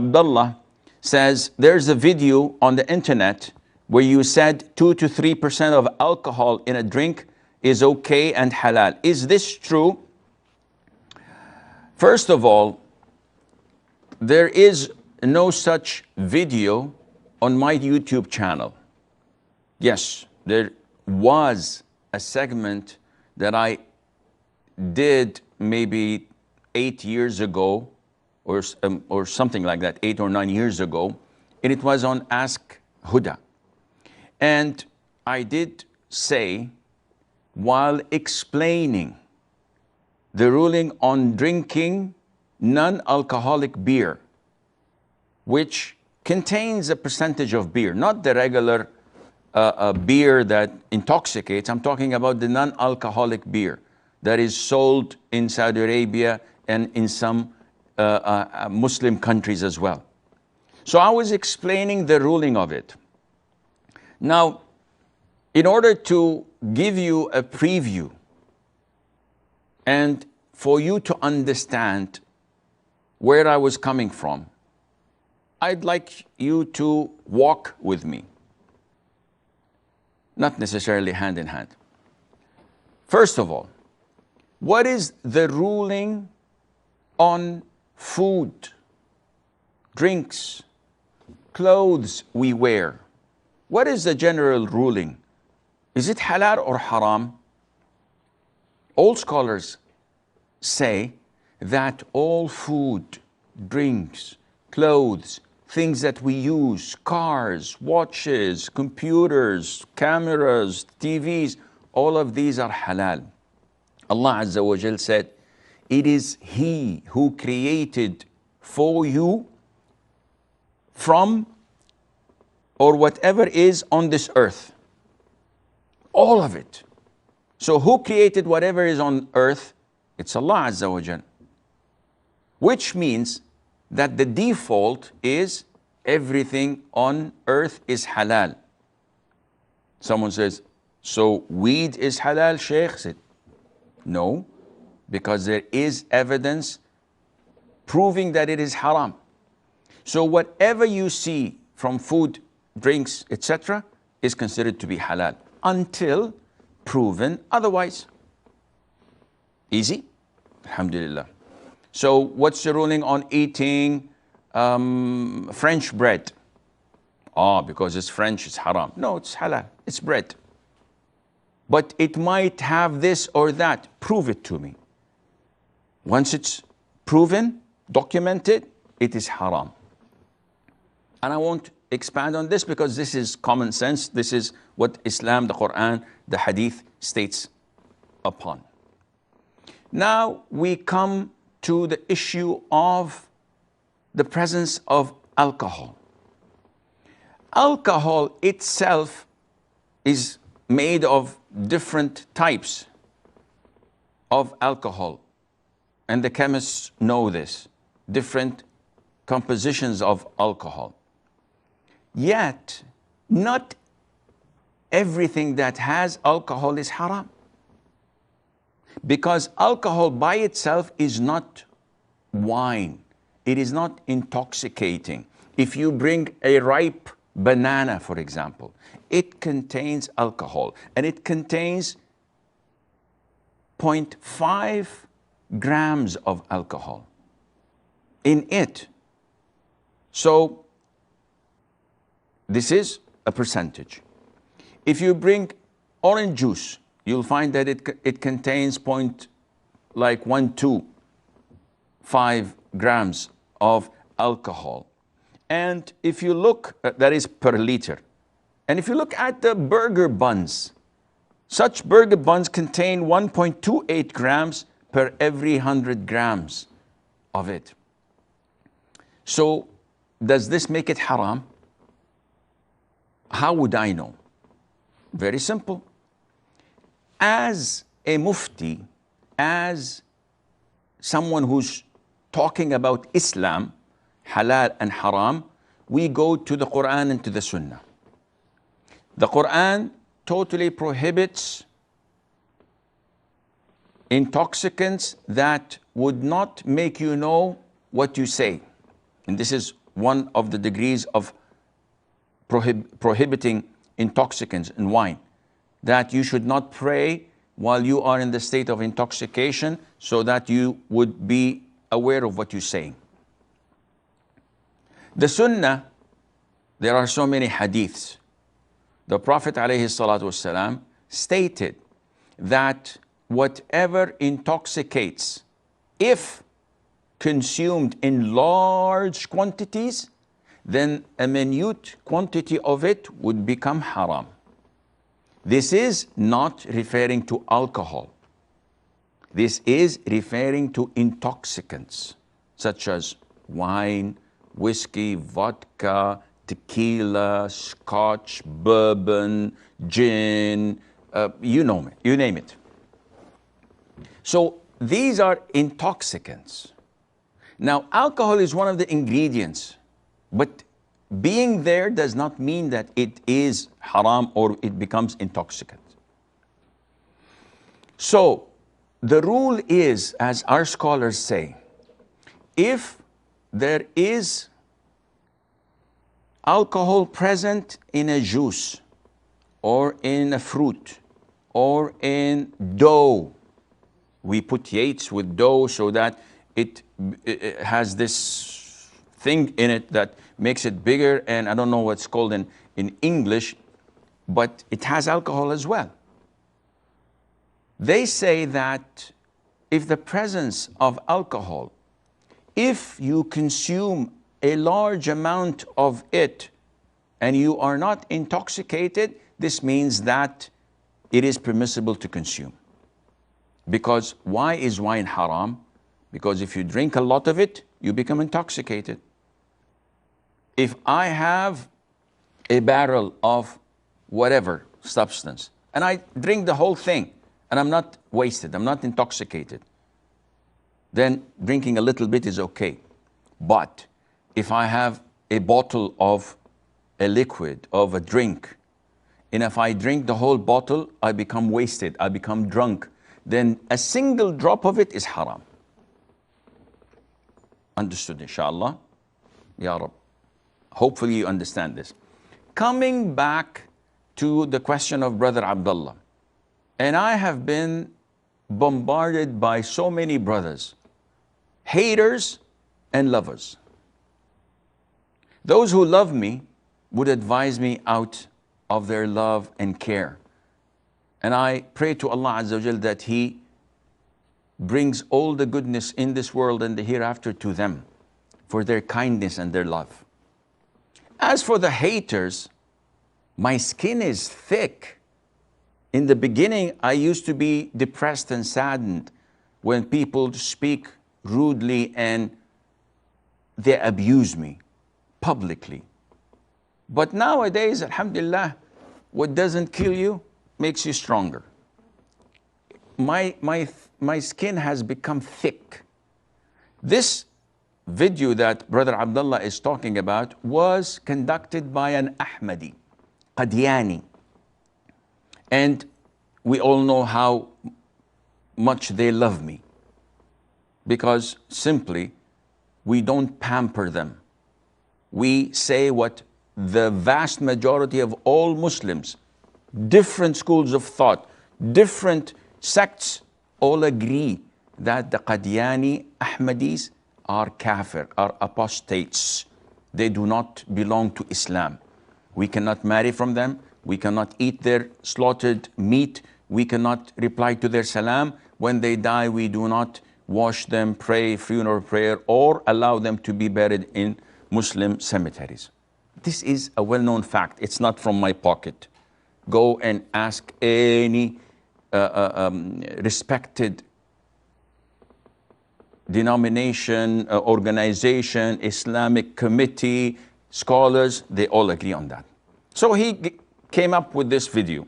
Abdullah says, there's a video on the internet where you said 2 to 3% of alcohol in a drink is okay and halal. Is this true? First of all, there is no such video on my YouTube channel. Yes, there was a segment that I did maybe 8 years ago, or something like that, 8 or 9 years ago, and it was on Ask Huda. And I did say, while explaining the ruling on drinking non-alcoholic beer, which contains a percentage of beer, not the regular beer that intoxicates. I'm talking about the non-alcoholic beer that is sold in Saudi Arabia and in some Muslim countries as well. So I was explaining the ruling of it. Now, in order to give you a preview and for you to understand where I was coming from, I'd like you to walk with me. Not necessarily hand in hand. First of all, what is the ruling on food, drinks, clothes we wear? What is the general ruling? Is it halal or haram? All scholars say that all food, drinks, clothes, things that we use, cars, watches, computers, cameras, TVs, all of these are halal. Allah Azza wa Jal said, it is He who created for you from or whatever is on this earth. All of it. So who created whatever is on earth? It's Allah Azza wa Jal. Which means that the default is everything on earth is halal. Someone says, so weed is halal, Shaykh? Said, no, because there is evidence proving that it is haram. So whatever you see from food, drinks, etc., is considered to be halal until proven otherwise. Easy? Alhamdulillah. So what's the ruling on eating French bread? Because it's French, it's haram. No, it's halal, it's bread. But it might have this or that. Prove it to me. Once it's proven, documented, it is haram. And I won't expand on this because this is common sense. This is what Islam, the Quran, the Hadith states upon. Now we come to the issue of the presence of alcohol. Alcohol itself is made of different types of alcohol, and the chemists know this, different compositions of alcohol. Yet, not everything that has alcohol is haram. Because alcohol by itself is not wine. It is not intoxicating. If you bring a ripe banana, for example, it contains alcohol, and it contains 0.5 grams of alcohol in it. So this is a percentage. If you bring orange juice, you'll find that it contains 0.125 grams of alcohol. And if you look, that is per liter. And if you look at the burger buns, such burger buns contain 1.28 grams per every 100 grams of it. So does this make it haram? How would I know? Very simple. As a mufti, as someone who's talking about Islam, halal and haram, we go to the Quran and to the Sunnah. The Quran totally prohibits intoxicants that would not make you know what you say. And this is one of the degrees of prohibiting intoxicants and wine, that you should not pray while you are in the state of intoxication, so that you would be aware of what you're saying. The Sunnah, there are so many hadiths. The Prophet ﷺ stated that whatever intoxicates, if consumed in large quantities, then a minute quantity of it would become haram. This is not referring to alcohol. This is referring to intoxicants such as wine, whiskey, vodka, tequila, scotch, bourbon, gin, you name it. So these are intoxicants. Now, alcohol is one of the ingredients, but being there does not mean that it is haram or it becomes intoxicant. So the rule is, as our scholars say, if there is alcohol present in a juice or in a fruit or in dough, we put yates with dough so that it has this thing in it that makes it bigger, and I don't know what's called in English, but it has alcohol as well. They say that if the presence of alcohol, if you consume a large amount of it and you are not intoxicated, this means that it is permissible to consume. Because why is wine haram? Because if you drink a lot of it, you become intoxicated. If I have a barrel of whatever substance and I drink the whole thing and I'm not wasted, I'm not intoxicated, then drinking a little bit is okay. But if I have a bottle of a liquid, of a drink, and if I drink the whole bottle, I become wasted, I become drunk, then a single drop of it is haram. Understood, inshallah? Ya Rab. Hopefully you understand this. Coming back to the question of Brother Abdullah, and I have been bombarded by so many brothers, haters and lovers. Those who love me would advise me out of their love and care. And I pray to Allah Azza wa Jal that He brings all the goodness in this world and the hereafter to them for their kindness and their love. As for the haters, my skin is thick. In the beginning, I used to be depressed and saddened when people speak rudely and they abuse me publicly. But nowadays, alhamdulillah, what doesn't kill you makes you stronger. My skin has become thick. This video that Brother Abdullah is talking about was conducted by an Ahmadi, Qadiani. And we all know how much they love me, because simply we don't pamper them. We say what the vast majority of all Muslims, different schools of thought, different sects, all agree that the Qadiani Ahmadis are kafir, are apostates. They do not belong to Islam. We cannot marry from them. We cannot eat their slaughtered meat. We cannot reply to their salam. When they die, we do not wash them, pray funeral prayer, or allow them to be buried in Muslim cemeteries. This is a well-known fact. It's not from my pocket. Go and ask any respected denomination, organization, Islamic committee, scholars, they all agree on that. So he came up with this video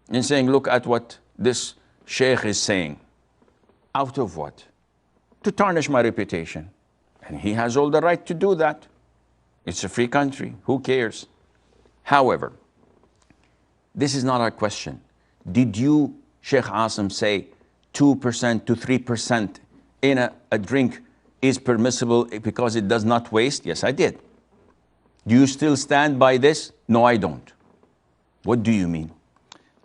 and saying, look at what this sheikh is saying. Out of what? To tarnish my reputation. And he has all the right to do that. It's a free country. Who cares? However, this is not our question. Did you, Sheikh Asim, say 2% to 3% in a drink is permissible because it does not waste? Yes, I did. Do you still stand by this? No, I don't. What do you mean?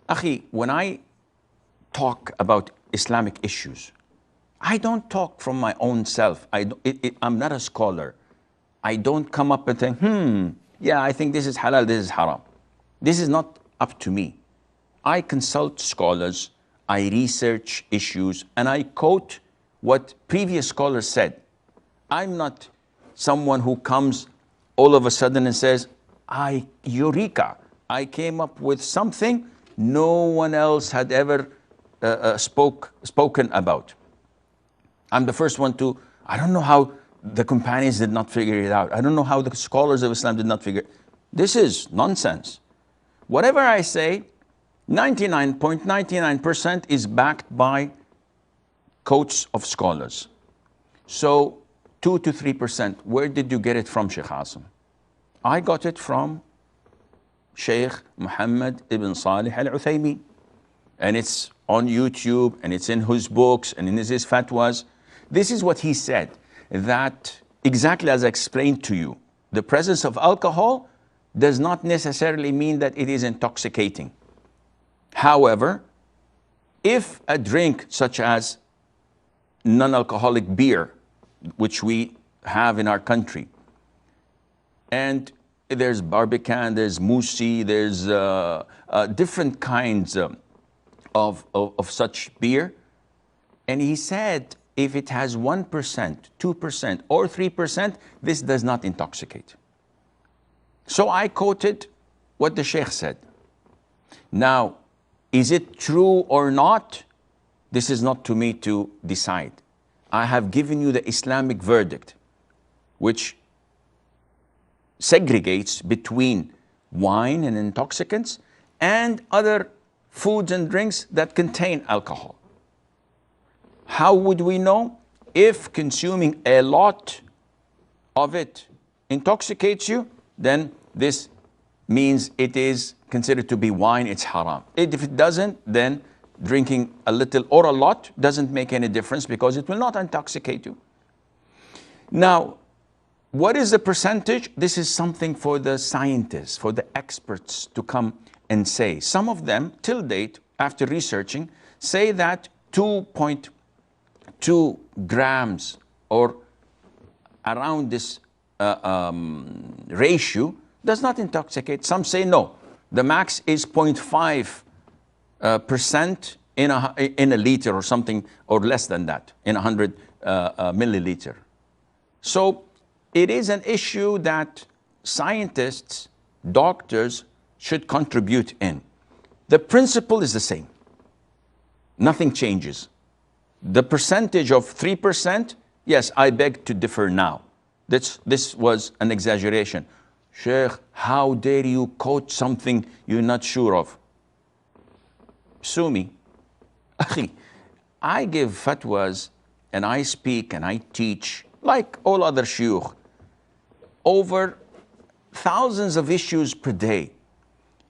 Akhi, when I talk about Islamic issues, I don't talk from my own self. I'm not a scholar. I don't come up and think, yeah, I think this is halal, this is haram. This is not up to me. I consult scholars, I research issues, and I quote what previous scholars said. I'm not someone who comes all of a sudden and says, Eureka, I came up with something no one else had ever spoken about. I'm the first one to, I don't know how the companions did not figure it out. I don't know how the scholars of Islam did not figure it. This is nonsense. Whatever I say, 99.99% is backed by quotes of scholars. So 2 to 3%, where did you get it from, Sheikh Asim? I got it from Sheikh Muhammad ibn Salih al-Uthaymeen. And it's on YouTube, and it's in his books, and in his fatwas. This is what he said, that exactly as I explained to you, the presence of alcohol does not necessarily mean that it is intoxicating. However, if a drink such as non-alcoholic beer, which we have in our country, and there's Barbican, there's Musi, there's different kinds of such beer, and he said if it has 1%, 2%, or 3%, this does not intoxicate. So I quoted what the Sheikh said. Now, is it true or not? This is not to me to decide. I have given you the Islamic verdict, which segregates between wine and intoxicants and other foods and drinks that contain alcohol. How would we know? If consuming a lot of it intoxicates you, then this means it is considered to be wine, it's haram. If it doesn't, then drinking a little or a lot doesn't make any difference because it will not intoxicate you. Now, what is the percentage? This is something for the scientists, for the experts to come and say. Some of them, till date, after researching, say that 2.2 grams or around this ratio does not intoxicate. Some say no. The max is 0.5% in a liter or something, or less than that, in 100 milliliter. So it is an issue that scientists, doctors should contribute in. The principle is the same. Nothing changes. The percentage of 3%, yes, I beg to differ now. This was an exaggeration. Sheikh, how dare you quote something you're not sure of? Sue me. I give fatwas and I speak and I teach like all other shuyukh over thousands of issues per day.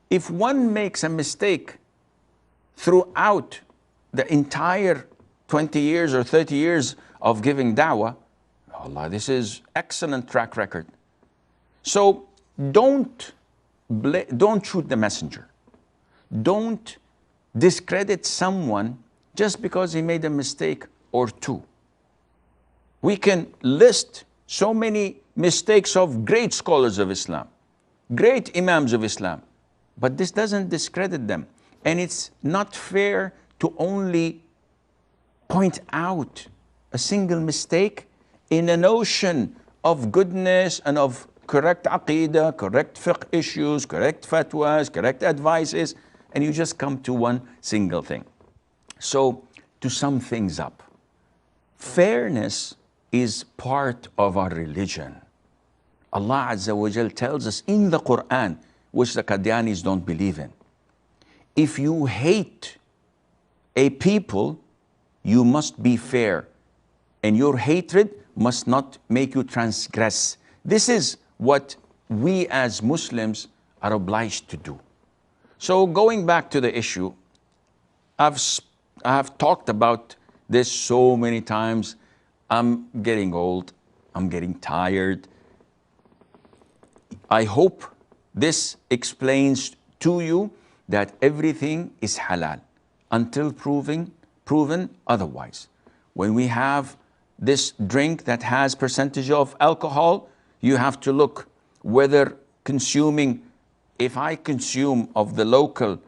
If one makes a mistake throughout the entire 20 years or 30 years of giving da'wah, Allah, this is excellent track record. So don't shoot the messenger. Don't discredit someone just because he made a mistake or two. We can list so many mistakes of great scholars of Islam, great imams of Islam, but this doesn't discredit them. And it's not fair to only point out a single mistake in an ocean of goodness and of correct aqidah, correct fiqh issues, correct fatwas, correct advices, and you just come to one single thing. So, to sum things up, fairness is part of our religion. Allah Azza wa Jal tells us in the Quran, which the Qadianis don't believe in, if you hate a people, you must be fair, and your hatred must not make you transgress. This is what we as Muslims are obliged to do. So going back to the issue, I've talked about this so many times. I'm getting old, I'm getting tired. I hope this explains to you that everything is halal until proven otherwise. When we have this drink that has percentage of alcohol, you have to look whether consuming, if I consume of the local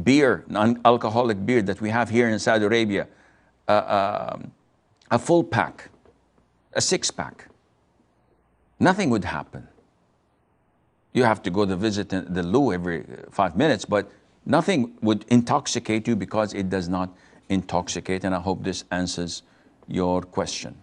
beer, non-alcoholic beer that we have here in Saudi Arabia, a full pack, a 6-pack, nothing would happen. You have to go to visit the loo every 5 minutes, but nothing would intoxicate you because it does not intoxicate. And I hope this answers your question.